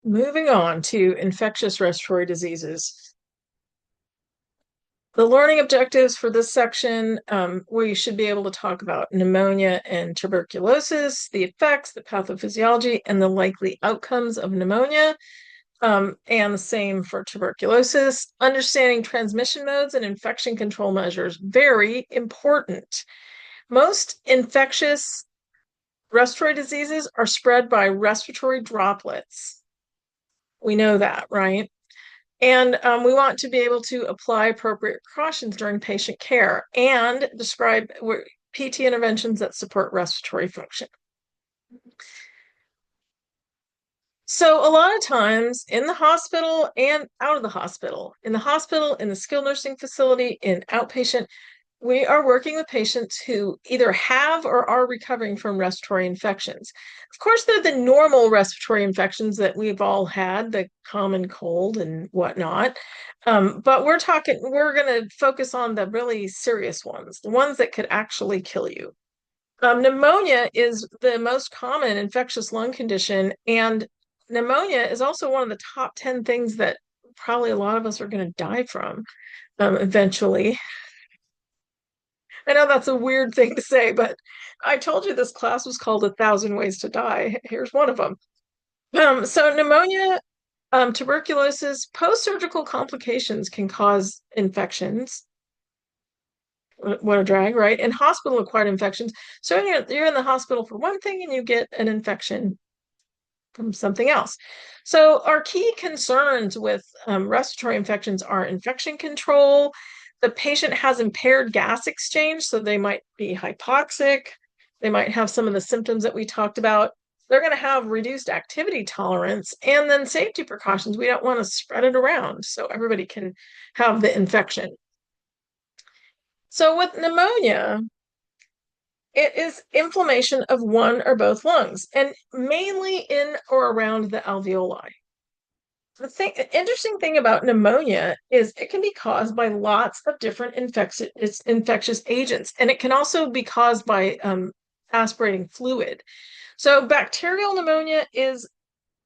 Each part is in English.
Moving on to infectious respiratory diseases. The learning objectives for this section, we should be able to talk about pneumonia and tuberculosis, the effects, the pathophysiology, and the likely outcomes of pneumonia, and the same for tuberculosis. Understanding transmission modes and infection control measures, very important. Most infectious respiratory diseases are spread by respiratory droplets. We know that, right? And we want to be able to apply appropriate precautions during patient care and describe PT interventions that support respiratory function. So, a lot of times in the hospital and out of the hospital, in the skilled nursing facility, in outpatient, we are working with patients who either have or are recovering from respiratory infections. Of course, they're the normal respiratory infections that we've all had, the common cold and whatnot. But we're going to focus on the really serious ones, the ones that could actually kill you. Pneumonia is the most common infectious lung condition, and pneumonia is also one of the top 10 things that probably a lot of us are going to die from eventually. I know that's a weird thing to say, but I told you this class was called A Thousand Ways to Die. Here's one of them. So pneumonia, tuberculosis, post-surgical complications can cause infections. What a drag, right? And hospital-acquired infections. So you're in the hospital for one thing and you get an infection from something else. So our key concerns with respiratory infections are infection control. The patient has impaired gas exchange, so they might be hypoxic. They might have some of the symptoms that we talked about. They're going to have reduced activity tolerance and then safety precautions. We don't want to spread it around so everybody can have the infection. So with pneumonia, it is inflammation of one or both lungs, and mainly in or around the alveoli. Interesting thing about pneumonia is it can be caused by lots of different infectious agents, and it can also be caused by aspirating fluid. So bacterial pneumonia is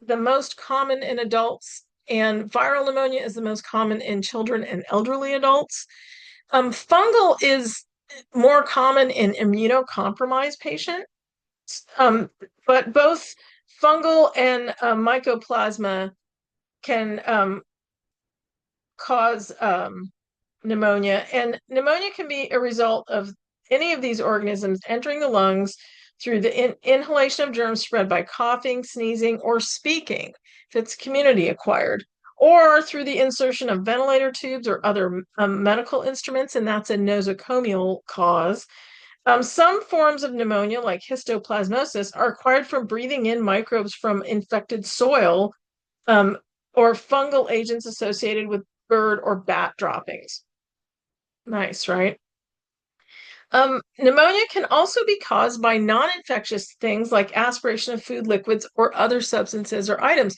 the most common in adults, and viral pneumonia is the most common in children and elderly adults. Fungal is more common in immunocompromised patients, um, but both fungal and mycoplasma can cause pneumonia, and pneumonia can be a result of any of these organisms entering the lungs through the inhalation of germs spread by coughing, sneezing, or speaking, if it's community acquired, or through the insertion of ventilator tubes or other medical instruments, and that's a nosocomial cause. Some forms of pneumonia, like histoplasmosis, are acquired from breathing in microbes from infected soil, um, or fungal agents associated with bird or bat droppings. Nice, right? Pneumonia can also be caused by non-infectious things like aspiration of food liquids or other substances or items.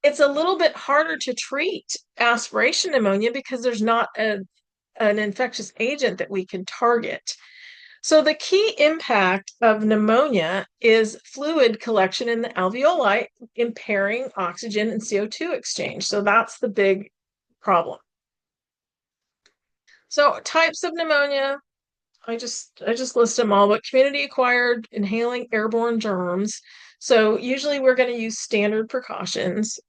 It's a little bit harder to treat aspiration pneumonia because there's not an infectious agent that we can target. So the key impact of pneumonia is fluid collection in the alveoli, impairing oxygen and CO2 exchange. So that's the big problem. So types of pneumonia, I just list them all, but community acquired, inhaling airborne germs. So usually we're going to use standard precautions,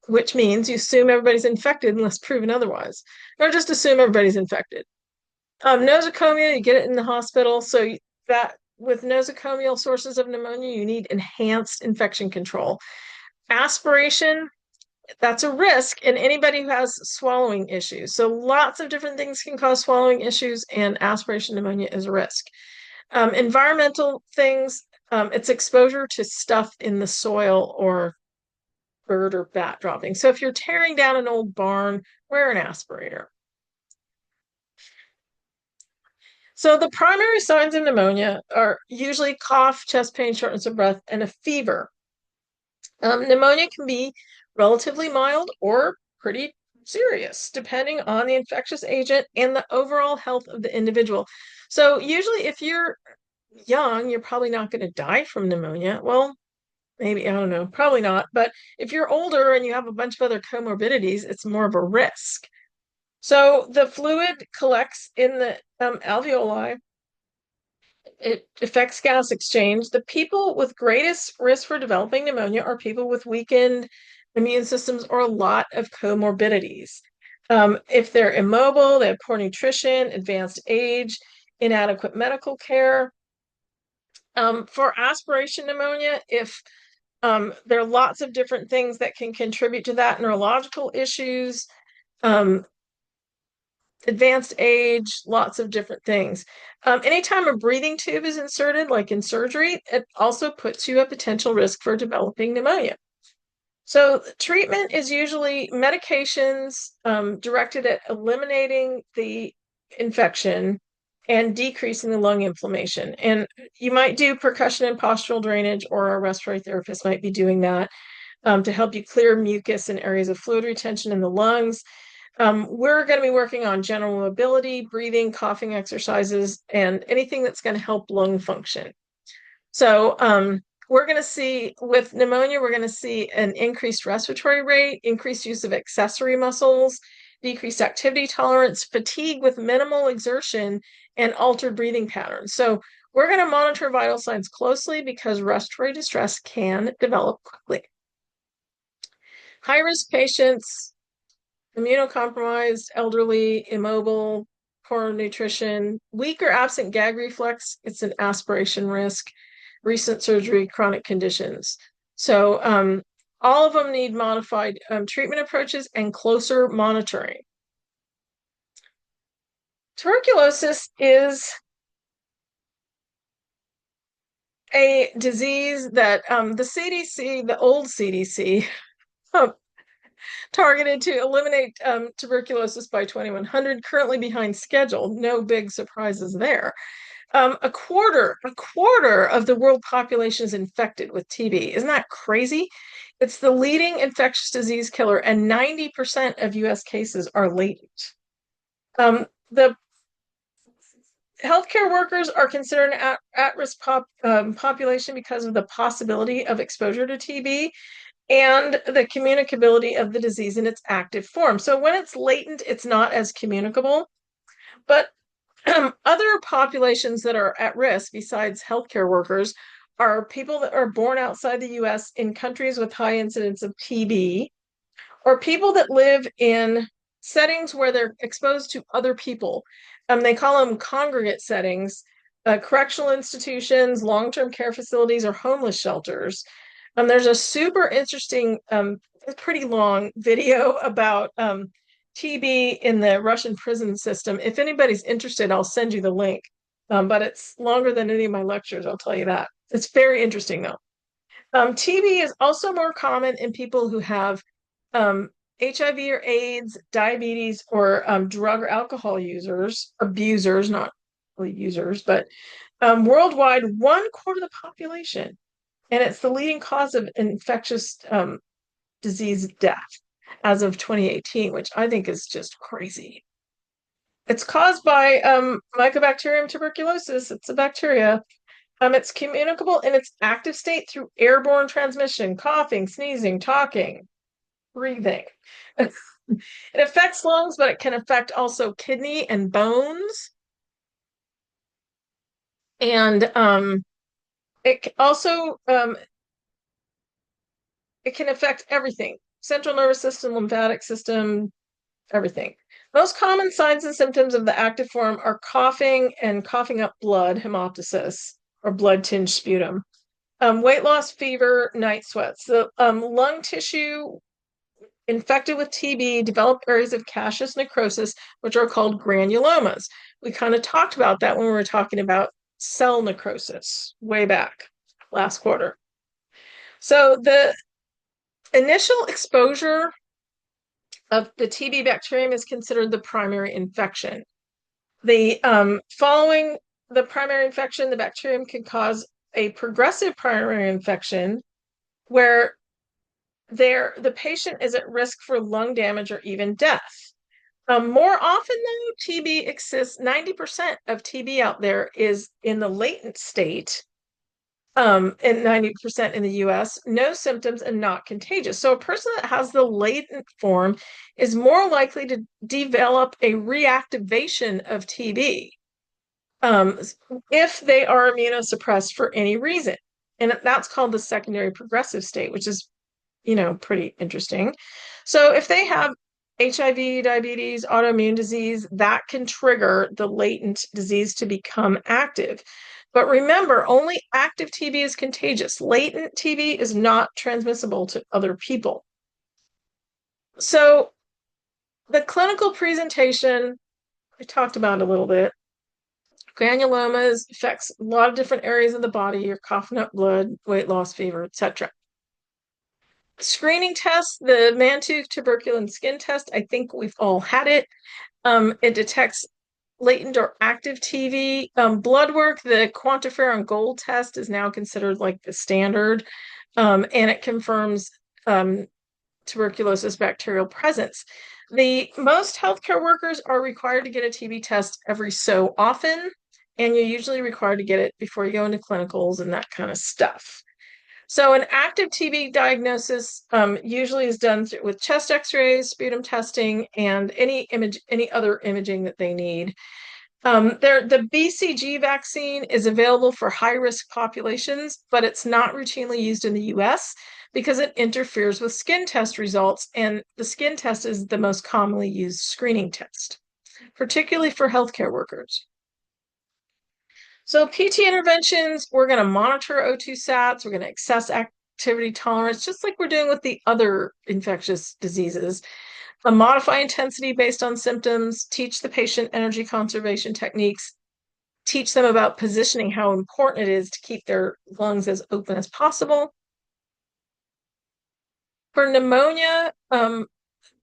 which means you assume everybody's infected unless proven otherwise, or just assume everybody's infected. Nosocomial, you get it in the hospital. So that with nosocomial sources of pneumonia, you need enhanced infection control. Aspiration, that's a risk in anybody who has swallowing issues. So lots of different things can cause swallowing issues, and aspiration pneumonia is a risk. Environmental things, it's exposure to stuff in the soil or bird or bat dropping. So if you're tearing down an old barn, wear an aspirator. So the primary signs of pneumonia are usually cough, chest pain, shortness of breath, and a fever. Pneumonia can be relatively mild or pretty serious, depending on the infectious agent and the overall health of the individual. So usually if you're young, you're probably not going to die from pneumonia. Well, Maybe, I don't know, probably not. But if you're older and you have a bunch of other comorbidities, it's more of a risk. So the fluid collects in the alveoli. It affects gas exchange. The people with greatest risk for developing pneumonia are people with weakened immune systems or a lot of comorbidities. If they're immobile, they have poor nutrition, advanced age, inadequate medical care. For aspiration pneumonia, if there are lots of different things that can contribute to that, neurological issues, um, advanced age, lots of different things. Anytime a breathing tube is inserted, like in surgery, it also puts you at potential risk for developing pneumonia. So treatment is usually medications directed at eliminating the infection and decreasing the lung inflammation. And you might do percussion and postural drainage, or a respiratory therapist might be doing that to help you clear mucus and areas of fluid retention in the lungs. We're going to be working on general mobility, breathing, coughing exercises, and anything that's going to help lung function. So we're going to see with pneumonia, we're going to see an increased respiratory rate, increased use of accessory muscles, decreased activity tolerance, fatigue with minimal exertion, and altered breathing patterns. So we're going to monitor vital signs closely because respiratory distress can develop quickly. High-risk patients, immunocompromised, elderly, immobile, poor nutrition, weak or absent gag reflex, it's an aspiration risk, recent surgery, chronic conditions. So all of them need modified treatment approaches and closer monitoring. Tuberculosis is a disease that the CDC, the old CDC, targeted to eliminate tuberculosis by 2100, currently behind schedule. No big surprises there. A quarter of the world population is infected with TB. Isn't that crazy? It's the leading infectious disease killer, and 90% of US cases are latent. The healthcare workers are considered an at-risk population because of the possibility of exposure to TB and the communicability of the disease in its active form. So when it's latent, it's not as communicable. But other populations that are at risk, besides healthcare workers, are people that are born outside the US in countries with high incidence of TB, or people that live in settings where they're exposed to other people. They call them congregate settings, correctional institutions, long-term care facilities, or homeless shelters. There's a super interesting, pretty long video about TB in the Russian prison system. If anybody's interested, I'll send you the link. But it's longer than any of my lectures, I'll tell you that. It's very interesting, though. TB is also more common in people who have HIV or AIDS, diabetes, or drug or alcohol abusers, not really users, but worldwide, 1/4 of the population. And it's the leading cause of infectious disease death as of 2018, which I think is just crazy. It's caused by Mycobacterium tuberculosis. It's a bacteria. It's communicable in its active state through airborne transmission, coughing, sneezing, talking, breathing. It affects lungs, but it can affect also kidney and bones. And it also it can affect everything: central nervous system, lymphatic system, everything. Most common signs and symptoms of the active form are coughing and coughing up blood, hemoptysis, or blood-tinged sputum. Weight loss, fever, night sweats. The lung tissue infected with TB develop areas of caseous necrosis, which are called granulomas. We kind of talked about that when we were talking about cell necrosis way back last quarter. So the initial exposure of the TB bacterium is considered the primary infection. The following the primary infection, the bacterium can cause a progressive primary infection where the patient is at risk for lung damage or even death. More often though, TB exists, 90% of TB out there is in the latent state, and 90% in the US, no symptoms and not contagious. So a person that has the latent form is more likely to develop a reactivation of TB um, if they are immunosuppressed for any reason. And that's called the secondary progressive state, which is, pretty interesting. So if they have HIV, diabetes, autoimmune disease, that can trigger the latent disease to become active. But remember, only active TB is contagious. Latent TB is not transmissible to other people. So the clinical presentation, I talked about a little bit. Granulomas affects a lot of different areas of the body. You're coughing up blood, weight loss, fever, etc. Screening tests, the Mantoux tuberculin skin test, I think we've all had it. It detects latent or active TB. Blood work, the quantiferon gold test is now considered like the standard, and it confirms tuberculosis bacterial presence. The most healthcare workers are required to get a TB test every so often, and you're usually required to get it before you go into clinicals and that kind of stuff. So an active TB diagnosis usually is done with chest X-rays, sputum testing, and any other imaging that they need. The BCG vaccine is available for high-risk populations, but it's not routinely used in the US because it interferes with skin test results, and the skin test is the most commonly used screening test, particularly for healthcare workers. So PT interventions, we're going to monitor O2 sats, we're going to assess activity tolerance, just like we're doing with the other infectious diseases. Modify intensity based on symptoms, teach the patient energy conservation techniques, teach them about positioning, how important it is to keep their lungs as open as possible. For pneumonia,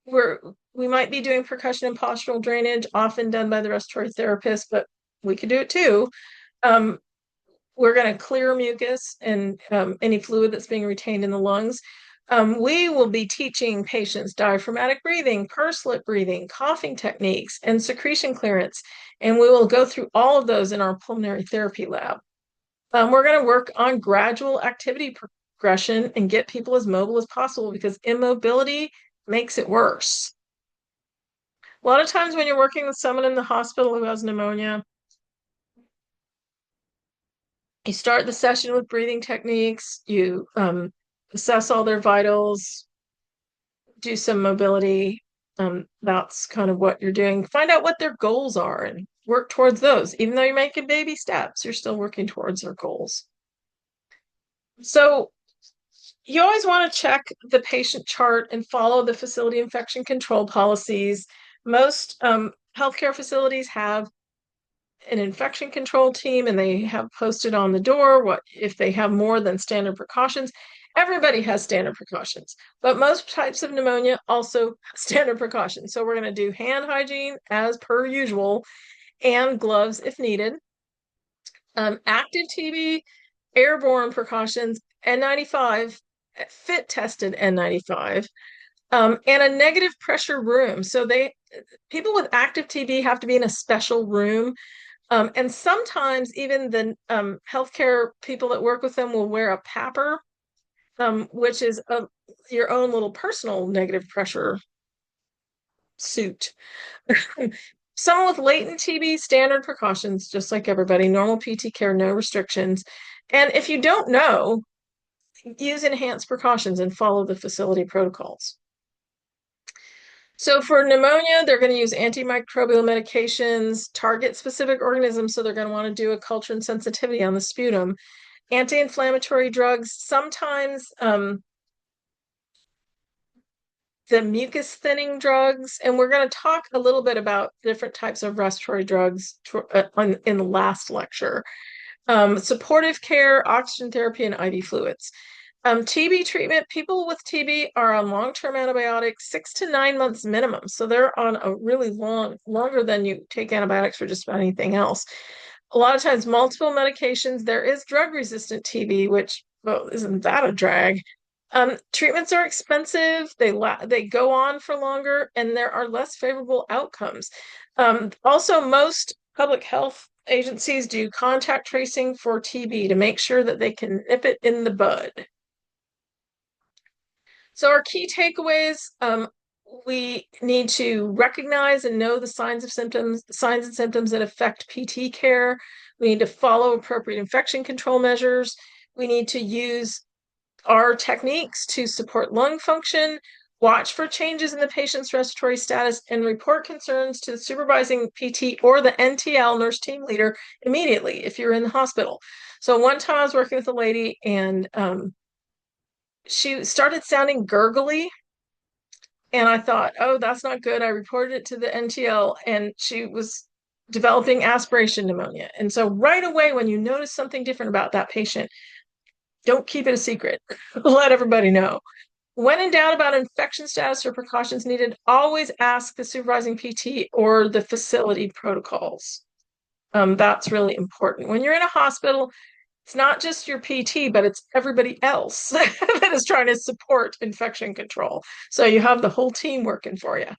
we might be doing percussion and postural drainage, often done by the respiratory therapist, but we could do it too. We're going to clear mucus and any fluid that's being retained in the lungs. We will be teaching patients diaphragmatic breathing, pursed lip breathing, coughing techniques, and secretion clearance. And we will go through all of those in our pulmonary therapy lab. We're going to work on gradual activity progression and get people as mobile as possible because immobility makes it worse. A lot of times when you're working with someone in the hospital who has pneumonia, you start the session with breathing techniques, you assess all their vitals, do some mobility. That's kind of what you're doing. Find out what their goals are and work towards those. Even though you're making baby steps, you're still working towards their goals. So you always want to check the patient chart and follow the facility infection control policies. Most healthcare facilities have an infection control team and they have posted on the door what if they have more than standard precautions. Everybody has standard precautions, but most types of pneumonia also have standard precautions. So we're going to do hand hygiene as per usual and gloves if needed. Active TB, airborne precautions, N95, fit tested N95, and a negative pressure room. So people with active TB have to be in a special room. And sometimes even the healthcare people that work with them will wear a PAPR, which is your own little personal negative pressure suit. Someone with latent TB, standard precautions, just like everybody, normal PT care, no restrictions. And if you don't know, use enhanced precautions and follow the facility protocols. So for pneumonia, they're going to use antimicrobial medications, target specific organisms. So they're going to want to do a culture and sensitivity on the sputum. Anti-inflammatory drugs, sometimes the mucus thinning drugs. And we're going to talk a little bit about different types of respiratory drugs in the last lecture. Supportive care, oxygen therapy, and IV fluids. TB treatment, people with TB are on long-term antibiotics, 6 to 9 months minimum. So they're on a really longer than you take antibiotics for just about anything else. A lot of times, multiple medications. There is drug-resistant TB, which, well, isn't that a drag? Treatments are expensive. They go on for longer, and there are less favorable outcomes. Also, most public health agencies do contact tracing for TB to make sure that they can nip it in the bud. So our key takeaways, we need to recognize and know the signs and symptoms that affect PT care. We need to follow appropriate infection control measures. We need to use our techniques to support lung function, watch for changes in the patient's respiratory status, and report concerns to the supervising PT or the NTL, nurse team leader, immediately if you're in the hospital. So one time I was working with a lady and she started sounding gurgly. And I thought, oh, that's not good. I reported it to the NTL and she was developing aspiration pneumonia. And so right away, when you notice something different about that patient, don't keep it a secret. Let everybody know. When in doubt about infection status or precautions needed, always ask the supervising PT or the facility protocols. That's really important. When you're in a hospital, it's not just your PT, but it's everybody else that is trying to support infection control. So you have the whole team working for you.